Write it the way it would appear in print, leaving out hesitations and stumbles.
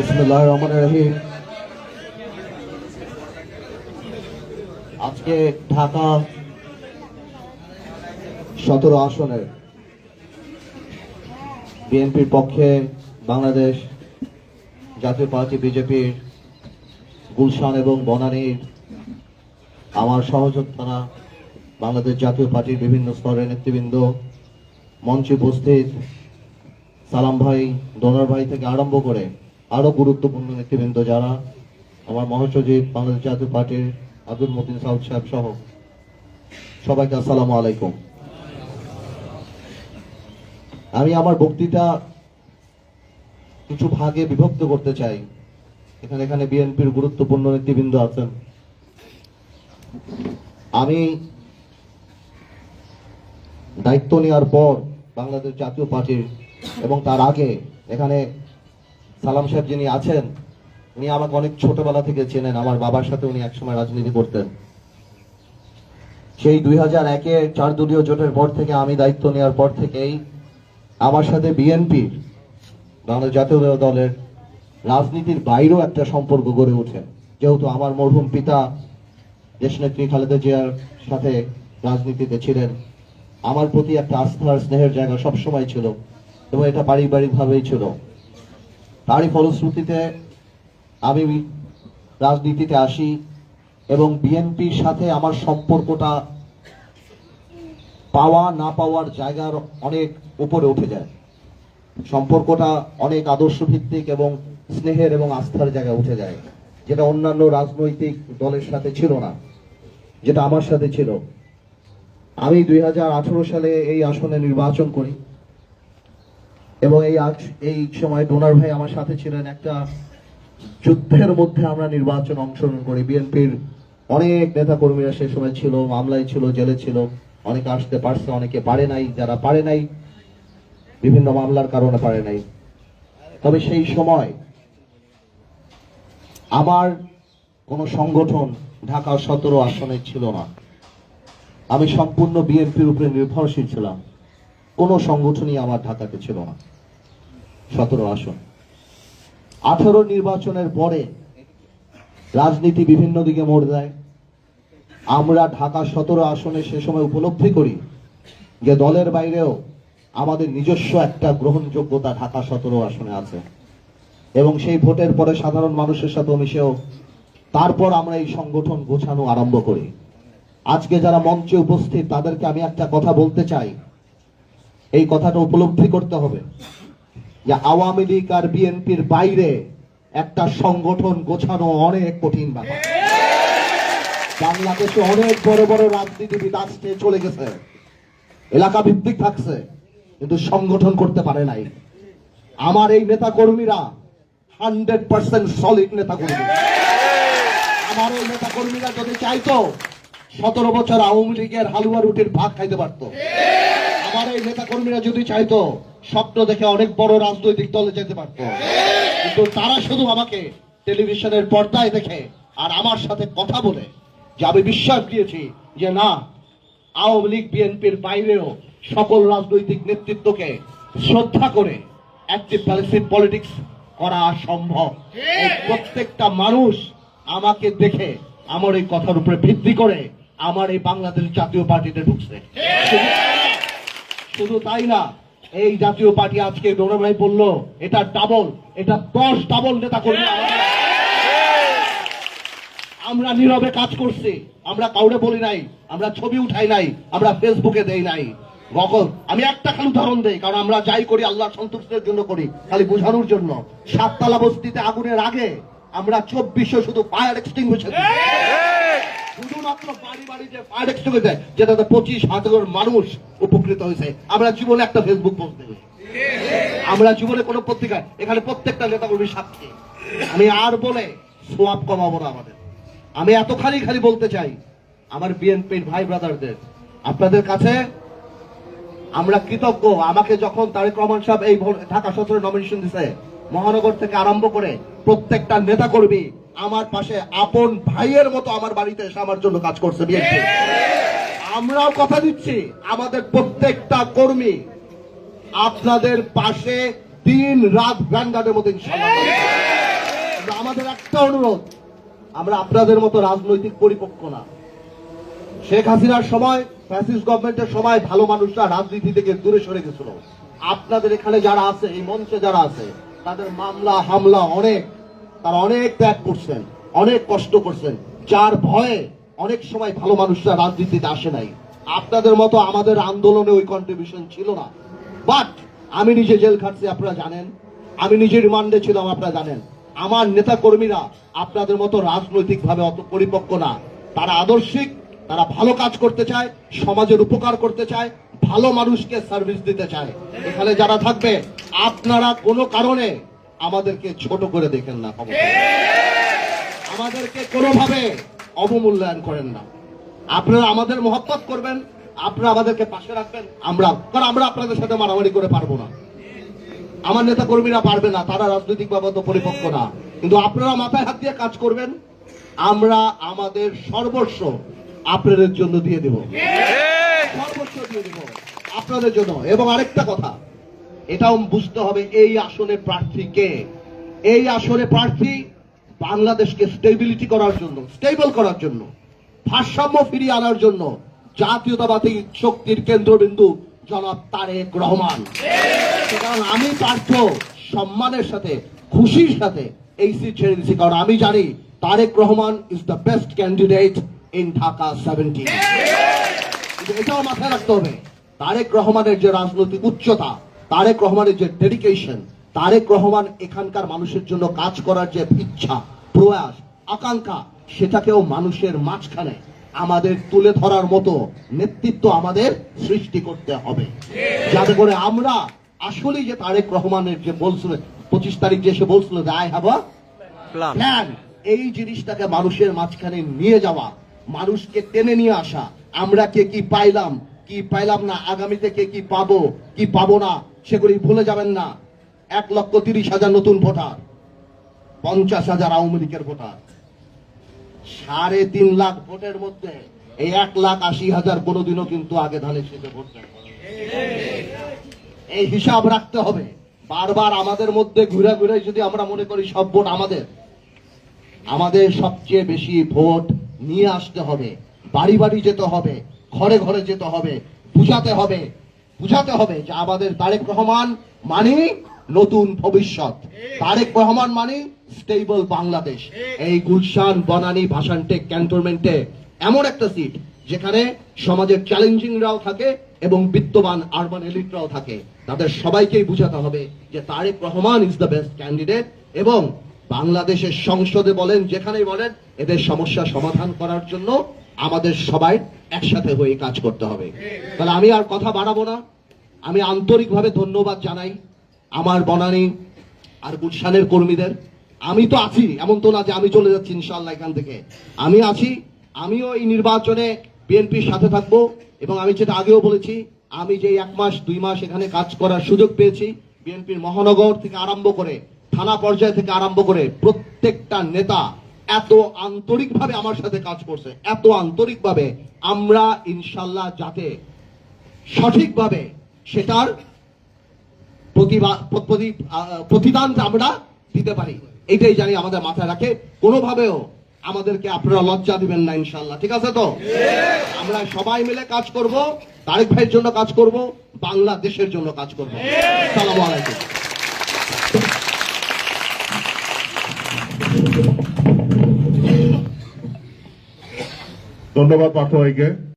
বিসমিল্লাহির রহমানির রহিম। আজকে ঢাকা 17 আসনের বিএনপির পক্ষে বাংলাদেশ জাতীয় পার্টি বিজেপির গুলশান এবং বনানীর আমার সহযোদ্ধারা, বাংলাদেশ জাতীয় পার্টির বিভিন্ন স্তরের নেতৃবৃন্দ, মঞ্চে উপস্থিত সালাম ভাই, ডোনার ভাই থেকে আরম্ভ করে আরো গুরুত্বপূর্ণ নেতৃবৃন্দ যারা, আমার মহাসচিব বাংলাদেশ জাতীয় পার্টির আব্দুল মতিন সাউদ সাহেব সহ সবাইকে আসসালামু আলাইকুম। আমি আমার বক্তৃতা কিছু ভাগে বিভক্ত করতে চাই। এখানে বিএনপির গুরুত্বপূর্ণ নেতৃবৃন্দ আছেন। আমি দায়িত্ব নেওয়ার পর বাংলাদেশ জাতীয় পার্টির এবং তার আগে এখানে সালাম সাহেব যিনি আছেন, উনি আমাকে অনেক ছোটবেলা থেকে চেনেন। আমার বাবার সাথে উনি একসময় রাজনীতি করতেন। সেই 2001-এ 4 দলীয় জোটের পর থেকে আমি দায়িত্ব নেওয়ার পর থেকেই আমার সাথে বিএনপির, বাংলাদেশ জাতীয় দলের রাজনীতির বাইরেও একটা সম্পর্ক গড়ে ওঠে। যেহেতু আমার মরহুম পিতা দেশনেত্রী খালেদা জিয়ার সাথে রাজনীতিতে ছিলেন, আমার প্রতি একটা আস্থার স্নেহের জায়গা সবসময় ছিল এবং এটা পারিবারিকভাবেই ছিল। তারই ফলশ্রুতিতে আমি রাজনীতিতে আসি এবং বিএনপির সাথে আমার সম্পর্কটা পাওয়া না পাওয়ার জায়গার অনেক উপরে উঠে যায়। সম্পর্কটা অনেক আদর্শ ভিত্তিক এবং স্নেহের এবং আস্থার জায়গায় উঠে যায়, যেটা অন্যান্য রাজনৈতিক দলের সাথে ছিল না, যেটা আমার সাথে ছিল। আমি 2018 সালে এই আসনে নির্বাচন করি এবং এই সময় ডোনার ভাই আমার সাথে ছিলেন। একটা যুদ্ধের মধ্যে আমরা নির্বাচন অংশগ্রহণ করি। বিএনপির অনেক নেতা কর্মীরা সে সময় ছিল, মামলায় ছিল, জেলে ছিল। অনেকে আসতে পারছে, অনেকে পারে নাই। যারা পারে নাই বিভিন্ন মামলার কারণে পারে নাই। তবে সেই সময় আমার কোনো সংগঠন ঢাকা 17 আসনে ছিল না। আমি সম্পূর্ণ বিএনপির উপরে নির্ভরশীল ছিলাম। কোনো সংগঠনই আমার ঢাকাতে ছিল না। 17 আসন। 18 নির্বাচনের পরে রাজনীতি বিভিন্ন দিকে মোড় দেয়। আমরা ঢাকা 17 আসনে সে সময় উপলব্ধি করি যে দলের বাইরেও আমাদের নিজস্ব একটা গ্রহণযোগ্যতা ঢাকা 17 আসনে আছে এবং সেই ভোটের পরে সাধারণ মানুষের সাথে মিশেও তারপর আমরা এই সংগঠন গোছানো আরম্ভ করি। আজকে যারা মঞ্চে উপস্থিত তাদেরকে আমি একটা কথা বলতে চাই। এই কথাটা উপলব্ধি করতে হবে যে আওয়ামী লীগ আর বিএনপির বাইরে একটা সংগঠন গোছানো অনেক কঠিন ব্যাপার। বাংলাদেশে অনেক বড় বড় রাজনীতিবিদ আসতে চলে গেছে, এলাকা ভিত্তিক থাকছে, কিন্তু সংগঠন করতে পারে নাই। আমার এই নেতা কর্মীরা 100% সলিড নেতা কর্মী। আমার এই নেতা কর্মীরা যদি চাইতো 17 বছর আওয়ামী লীগের হালুয়া রুটির ভাগ খাইতে পারতো। আমার এই নেতা কর্মীরা যদি চাইতো স্বপ্ন দেখে অনেক বড় রাজনৈতিক দলে যেতে পারতো। কিন্তু তারা শুধু আমাকে টেলিভিশনের পর্দায় দেখে আর আমার সাথে কথা বলে যে আমি বিশ্বাস দিয়েছি যে না, আওয়ামী লীগ বিএনপির বাইরেও সকল রাজনৈতিক নেতৃত্বকে শ্রদ্ধা করে অ্যাক্টিভ প্যাসিভ পলিটিক্স করা সম্ভব। প্রত্যেকটা মানুষ আমাকে দেখে আমার এই কথার উপরে ভিত্তি করে আমার এই বাংলাদেশ জাতীয় পার্টিতে ঢুকছে। শুধু তাই না, এই জাতীয় পার্টি আজকে ডোনার ভাই বললো এটা ডাবল, এটা 10 ডাবল নেতা কর্মী। আমরা নীরবে কাজ করছি, আমরা কাউরে বলি নাই, আমরা ছবি উঠাই নাই, আমরা ফেসবুকে দেই নাই। আমি একটা খালি উদাহরণ দেই, কারণ আমরা যাই করি আল্লাহর সন্তুষ্টির জন্য করি, খালি বোঝানোর জন্য। 7 তলা বস্তিতে আগুনের আগে আমরা 2400 শুধু ফায়ার এক্সটিংগুইশার শুধুমাত্র বাড়ি বাড়ি যে ফায়ার এক্সটিংগুইশার, যেটাতে 25,000 মানুষ উপকৃত হয়েছে। আমরা জীবনে একটা ফেসবুক পোস্ট দেই, আমরা জীবনে কোনো পত্রিকায়, এখানে প্রত্যেকটা নেতা কর্মীর সাক্ষী। আমি আর বলে সোয়াব কমাবো না আমাদের। আমি এত খালি বলতে চাই আমার বিএনপির ভাই ব্রাদারদের, আপনাদের কাছে আমরা কৃতজ্ঞ। আমাকে যখন তারেক রহমান সাহেব এই ঢাকা 17 নমিনেশন দিছে, মহানগর থেকে আরম্ভ করে প্রত্যেকটা নেতা কর্মী আমার পাশে আপন ভাইয়ের মতো আমার বাড়িতে এসে আমার জন্য কাজ করছে বিএনপি। আমরাও কথা দিচ্ছি আমাদের প্রত্যেকটা কর্মী আপনাদের পাশে দিন রাত ভ্যানগার্ডের মতো ইনশাআল্লাহ। আমাদের একটা অনুরোধ, আমরা আপনাদের মতো রাজনৈতিক পরিপক্ক না। শেখ হাসিনার সময়, ফ্যাসিস্ট গভর্নমেন্টের সময় ভালো মানুষরা রাজনীতি থেকে দূরে সরে গেছিল। আপনাদের এখানে যারা আছে, এই মঞ্চে যারা আছে, তাদের মামলা হামলা অনেক, তারা অনেক ত্যাগ করছেন, অনেক কষ্ট করছেন, যার ভয়ে অনেক সময় ভালো মানুষরা রাজনীতিতে আসে নাই। আপনাদের মতো আমাদের আন্দোলনে ওই কন্ট্রিবিউশন ছিল না। বাট আমি নিজে জেল খাটছি, আপনারা জানেন, আমি নিজে রিমান্ডে ছিলাম, আপনারা জানেন। আমার নেতা কর্মীরা আপনাদের মতো রাজনৈতিক ভাবে অত পরিপক্ক না। তারা আদর্শিক, তারা ভালো কাজ করতে চায়, সমাজের উপকার করতে চায়, ভালো মানুষকে সার্ভিস দিতে চায়। এখানে যারা থাকবে, আপনারা কোনো কারণে আমাদেরকে ছোট করে দেখেন না, আমাদেরকে কোনোভাবে অবমূল্যায়ন করেন না। আপনারা আমাদের মহব্বত করবেন, আপনারা আমাদেরকে পাশে রাখবেন। আমরা আপনাদের সাথে মারামারি করে পারবো না, আমার নেতা কর্মীরা পারবে না, তারা রাজনৈতিক ভাবে তো পরিপক্ক না। কিন্তু আপনারা মাথায় হাত দিয়ে কাজ করবেন, আমরা আমাদের সর্বস্ব আপনাদের জন্য দিয়ে দেব, সর্বস্ব দিয়ে দেব আপনাদের জন্য। এবং আরেকটা কথা, এটাও বুঝতে হবে, এই আসনে প্রার্থী কে? এই আসনে প্রার্থী বাংলাদেশকে স্টেবিলিটি করার জন্য, স্টেবল করার জন্য, ভারসাম্য ফিরিয়ে আনার জন্য জাতীয়তাবাদী শক্তির কেন্দ্রবিন্দু জনাব তারেক রহমান। কারণ আমি পার্থ সম্মানের সাথে, খুশির সাথে এই সিট ছেড়ে দিচ্ছি, কারণ আমি জানি Tarique Rahman is the best candidate in Dhaka 17। এটাও মাথায় রাখতে হবে, তারেক রহমানের যে রাজনৈতিক উচ্চতা, তারেক রহমানের যে ডেডিকেশন, তারেক রহমান এখানকার মানুষের জন্য কাজ করার যে ইচ্ছা, প্রয়াস, আকাঙ্ক্ষা, সেটাকেও মানুষের মাঝখানে আমাদের তুলে ধরার মতো নেতৃত্ব আমাদের সৃষ্টি করতে হবে, যাতে করে আমরা আসলেই যে তারেক রহমানের যে বলছিল 25 তারিখ যে সে বলছিল যে আই হ্যাভ আ প্ল্যান, এই জিনিসটাকে মানুষের মাঝখানে নিয়ে যাওয়া, মানুষকে টেনে নিয়ে আসা। আমরা কে কি পাইলাম, কি পাইলাম না, আগামীতে কে কি পাবো, কি পাবো না, সেগুলি ভুলে যাবেন না। 1,30,000 নতুন ভোটার, 50,000 আওয়ামী লীগের ভোটার, 3.5 লাখ ভোটের মধ্যে এই 1,80,000 কোনোদিনও কিন্তু আগে ধানের শীতে ভোট দেয়। এই হিসাব রাখতে হবে। বারবার আমাদের মধ্যে ঘুরে ঘুরে যদি আমরা মনে করি সব ভোট আমাদের, আমাদের সবচেয়ে বেশি ভোট নিয়ে আসতে হবে, বাড়ি বাড়ি যেতে হবে, ঘরে ঘরে যেতে হবে, বুঝাতে হবে যে আমাদের তারেক রহমান মানে নতুন ভবিষ্যৎ, তারেক রহমান মানে স্টেবল বাংলাদেশ। এই গুলশান, বনানী, ভাসানটেক ক্যান্টনমেন্টে এমন একটা সিট যেখানে সমাজের চ্যালেঞ্জিংরাও থাকে এবং বিত্তবান আরবান এলিটরাও থাকে, তাদের সবাইকেই বুঝাতে হবে যে Tarique Rahman is the best candidate. এবং বাংলাদেশের সংসদে বলেন, যেখানেই বলেন, এদের সমস্যা সমাধান করার জন্য আমাদের সবাই একসাথে হয়ে কাজ করতে হবে। তাহলে আমি আর কথা বাড়াবো না। আমি আন্তরিকভাবে ধন্যবাদ জানাই আমার বনানী আর গুলশানের কর্মীদের। আমি তো আছি, এমন তো না যে আমি চলে যাচ্ছি ইনশাআল্লাহ এখান থেকে, আমি আছি। আমিও এই নির্বাচনে বিএনপির সাথে থাকবো। এবং আমি যেটা আগেও বলেছি, আমি যে 1 মাস 2 মাস এখানে কাজ করার সুযোগ পেয়েছি, বিএনপির মহানগর থেকে আরম্ভ করে, থানা পর্যায় থেকে আরম্ভ করে, প্রত্যেকটা নেতা এত আন্তরিকভাবে আমার সাথে কাজ করছে, এত আন্তরিকভাবে। আমরা ইনশাল্লাহ যাতে সঠিকভাবে সেটার প্রতিদান আমরা দিতে পারি, এটাই জানি আমাদের মাথায় রাখে। কোনোভাবেও আমাদেরকে আপনারা লজ্জা দিবেন না ইনশাল্লাহ, ঠিক আছে তো? আমরা সবাই মিলে কাজ করব, তারেক ভাইয়ের জন্য কাজ করব, বাংলাদেশের জন্য কাজ করব। আসসালামু আলাইকুম। ধন্যবাদ পার্থ ভাইকে।